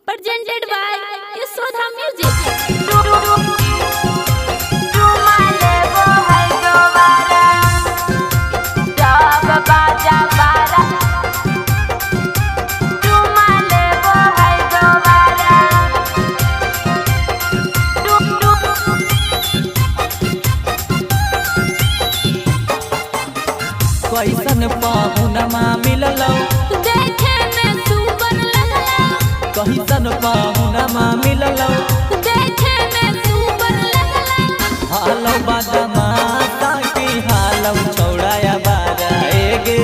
presented by Yasodha Music. कैसन पाहुनमा मिललो देखे में सुपर लगला, कैसन पाहुनमा मिललो देखे में सुपर लगला। हालो बदमाशा की हालो छौड़ाया बारा एगे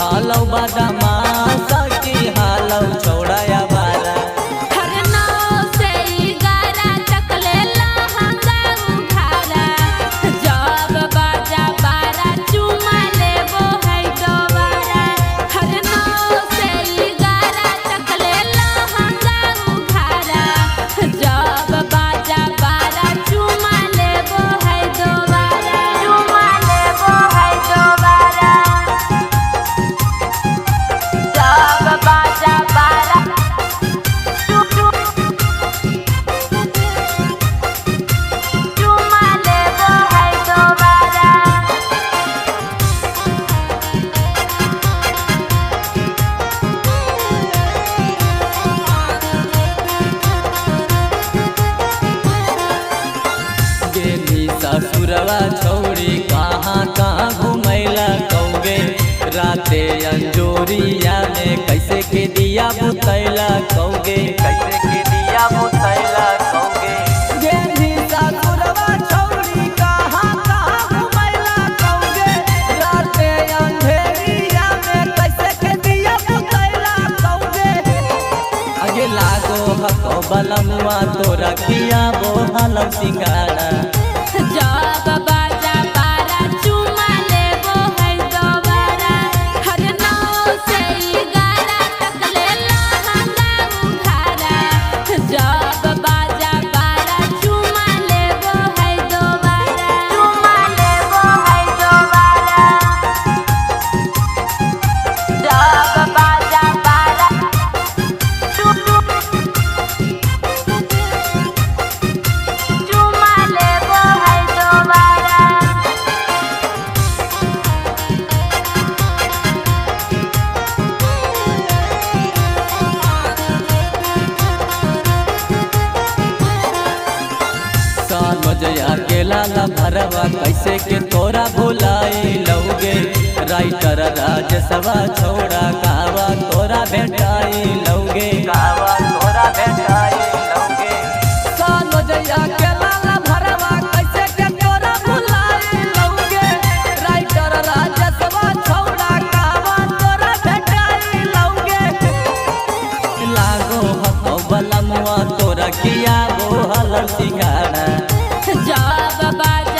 हालो बदमाशा की हालो छौड़ाया बारा हर नाव से 11 तक लेला हंगा उघारा, जब बाजा 12 चुमा लेबो है दोबारा। हर नाव से 11 तक लेला हंगा उघारा, जब बाजा 12 चुमा लेबो है दोबारा। चुमा लेबो है दोबारा, जब बाजा 12 चुमा लेबो है दोबारा। गेली ससुरवा छौड़ी कहाँ कहाँ घुमैला कौगे राते अंजोरिया में कैसे के दिया बुतैला कौगे कैसे के दिया बुतैला कौगे गेली ससुरवा छौड़ी कहाँ कहाँ घुमैला कौगे राते अंधेरिया में कैसे के दिया बुतैला कौगे आगे लागो हको बलमुआ तोरा किया बो हलम सिंगारा जब बाजा 12 चुमा लेबो है दोबारा। हर नाव से 11 तक लेला हंगा उघारा, जब बाजा 12 चुमा लेबो है दोबारा। चुमा लेबो है दोबारा, जब बाजा 12 चुमा लेबो है दोबारा। कान मजया के लाला भरवा कैसे के तोरा भुलाई लौगे राइटर राजसवा छोड़ा कावा तोरा भेटाई लौगे कावा तोरा भेटाई लौगे कान मजया के लाला भरवा कैसे के तोरा भुलाई लौगे राइटर राजसवा छोड़ा कावा तोरा भेटाई लौगे लागो हतो बलमुआ तोरा किया वो हलर सिंगारा जब बाजा